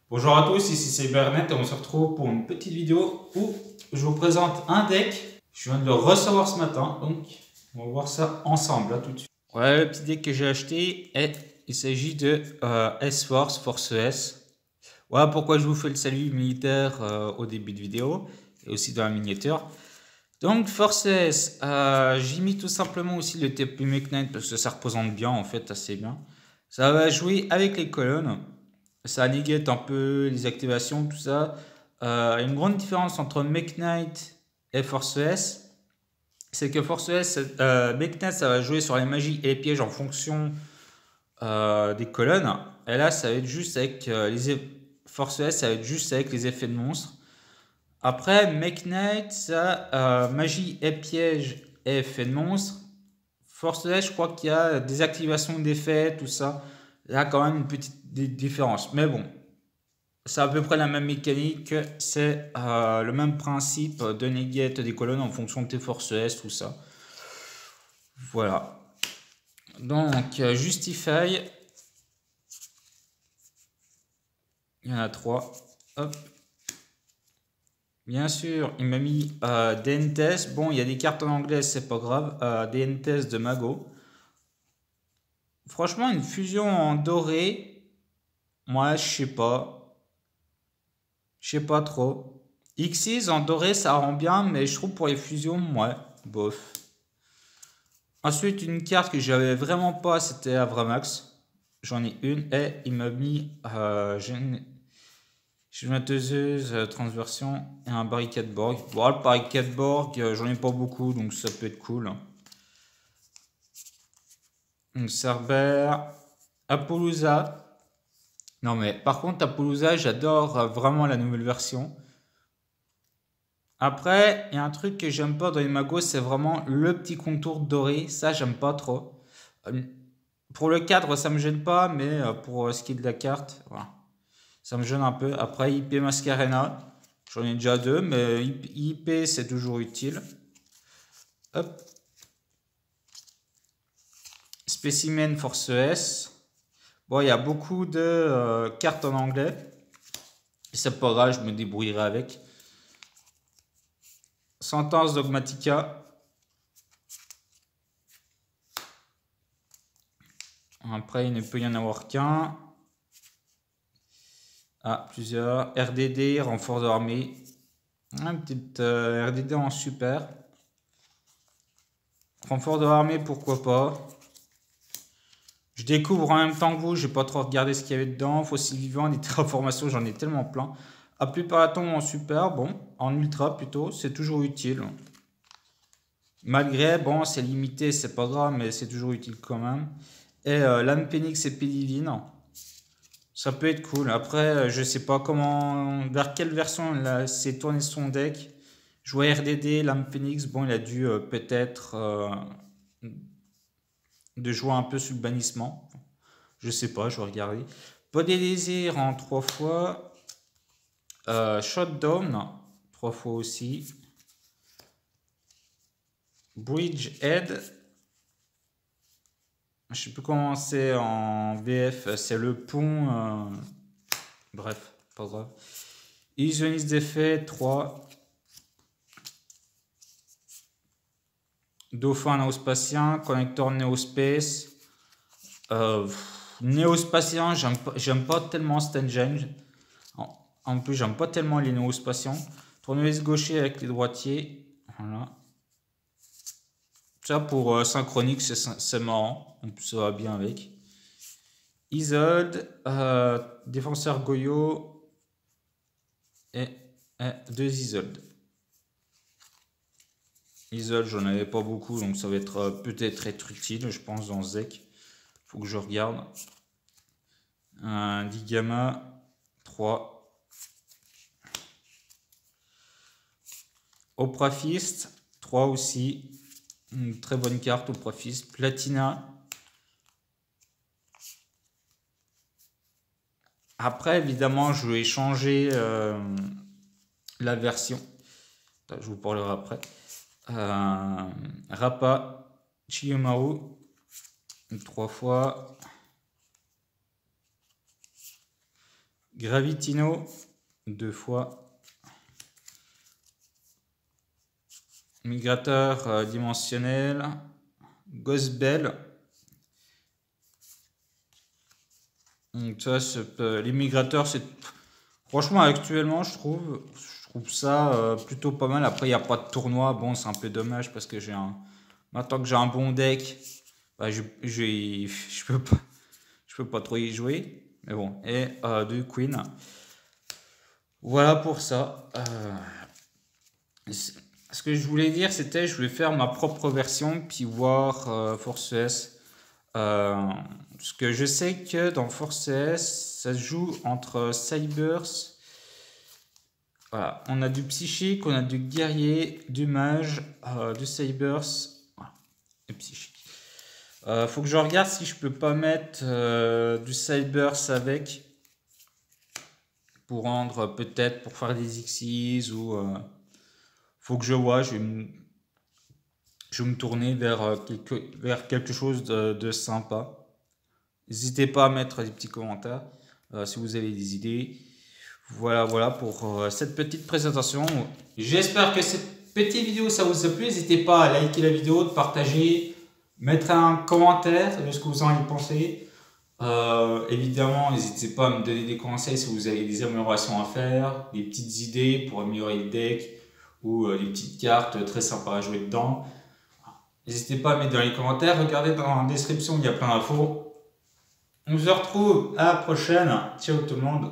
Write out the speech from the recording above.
Bonjour à tous, ici c'est Cybernet et on se retrouve pour une petite vidéo où je vous présente un deck. Je viens de le recevoir ce matin, donc on va voir ça ensemble là tout de suite. Ouais, le petit deck que j'ai acheté, il s'agit de S-Force, Force S. Voilà pourquoi je vous fais le salut militaire au début de vidéo et aussi dans la miniature. Donc Force S, j'ai mis tout simplement aussi le TP Meknight parce que ça représente bien en fait assez bien. Ça va jouer avec les colonnes. Ça négate un peu les activations, tout ça. Une grande différence entre Meknight et Force S, c'est que Force S, Meknight, ça va jouer sur les magies et les pièges en fonction des colonnes. Et là, ça va être juste avec Force S, ça va être juste avec les effets de monstres. Après, Meknight, ça, magie et pièges et effets de monstres. Force S, je crois qu'il y a des activations d'effets, tout ça. Là, quand même une petite différence. Mais bon, c'est à peu près la même mécanique, c'est le même principe de negate des colonnes en fonction de tes forces S, tout ça. Voilà. Donc, Justify. Il y en a 3. Hop. Bien sûr, il m'a mis Dentes. Bon, il y a des cartes en anglais, c'est pas grave. Dentes de Mago. Franchement, une fusion en doré, moi, je sais pas. Je sais pas trop. Xyz en doré, ça rend bien, mais je trouve pour les fusions, moi, bof. Ensuite, une carte que j'avais vraiment pas, c'était Avramax. J'en ai une et il m'a mis gémateuse, transversion et un barricade Borg. Bon, le barricade Borg, j'en ai pas beaucoup donc ça peut être cool. Une Cerbère, Apollousa. Non, mais par contre, Apollousa, j'adore vraiment la nouvelle version. Après, il y a un truc que j'aime pas dans les magos, c'est vraiment le petit contour doré. Ça, j'aime pas trop. Euh, Pour le cadre, ça me gêne pas, mais pour ce qui est de la carte, voilà. Ça me gêne un peu. Après, IP Mascarena, j'en ai déjà deux, mais IP, c'est toujours utile. Hop. Spécimen Force S. Bon, il y a beaucoup de cartes en anglais. C'est pas grave, je me débrouillerai avec. Sentence Dogmatica. Après, il ne peut y en avoir qu'un. Ah, plusieurs. RDD, renfort d'armée. Un petit RDD en super. Renfort de l'armée, pourquoi pas. Je découvre en même temps que vous, j'ai pas trop regardé ce qu'il y avait dedans. Fossiles vivants, des terraformations, j'en ai tellement plein. Appui-paraton en super, bon, en ultra plutôt, c'est toujours utile. Malgré, bon, c'est limité, c'est pas grave, mais c'est toujours utile quand même. Et l'âme Phoenix et Pédivine, ça peut être cool. Après, je sais pas comment, vers quelle version là, c'est tourné son deck. Je vois RDD, l'âme Phoenix, bon, il a dû peut-être de jouer un peu sur le bannissement. Je sais pas, je vais regarder. Pas des désirs en 3 fois. Shutdown, 3 fois aussi. Bridgehead. Je sais plus comment c'est en VF. C'est le pont. Bref, pas grave. Illusionniste d'effet, 3. Dauphin néospatien. Connecteur néospace. Néospatien, j'aime pas tellement cet engine. En plus, j'aime pas tellement les néospatiens. Tournevis gaucher avec les droitiers. Voilà. Ça pour synchronique, c'est marrant. En plus, ça va bien avec. Isolde, défenseur Goyo et 2 Isolde. Isolde, j'en avais pas beaucoup, donc ça va être peut-être être utile, je pense, dans ce deck. Faut que je regarde. Digama, 3. Oprafist, 3 aussi. Une très bonne carte, Oprafist. Platina. Après, évidemment, je vais changer la version. Je vous parlerai après. Rappa, Chiyomaru, 3 fois. Gravitino, 2 fois. Migrateur dimensionnel. Ghostbell. Donc ça, les migrateurs, c'est... Franchement, actuellement, je trouve ça plutôt pas mal. Après, il n'y a pas de tournoi. Bon, c'est un peu dommage parce que maintenant que j'ai un bon deck, bah, je peux pas trop y jouer. Mais bon, et deux Queen. Voilà pour ça. Ce que je voulais dire, c'était je vais faire ma propre version, puis voir Force S. Parce que je sais que dans Force S, ça se joue entre Cybers. Voilà, on a du psychique, on a du guerrier, du mage, du Cybers, voilà, et psychique. Faut que je regarde si je peux pas mettre du Cybers avec pour rendre peut-être pour faire des Xyz ou faut que je vois. Je vais me tourner vers quelque chose de sympa. N'hésitez pas à mettre des petits commentaires si vous avez des idées. Voilà pour cette petite présentation. J'espère que cette petite vidéo ça vous a plu. N'hésitez pas à liker la vidéo, de partager, mettre un commentaire de ce que vous en pensez. Évidemment, n'hésitez pas à me donner des conseils si vous avez des améliorations à faire, des petites idées pour améliorer le deck ou des petites cartes très sympas à jouer dedans. N'hésitez pas à mettre dans les commentaires. Regardez dans la description, il y a plein d'infos. On se retrouve à la prochaine. Ciao tout le monde.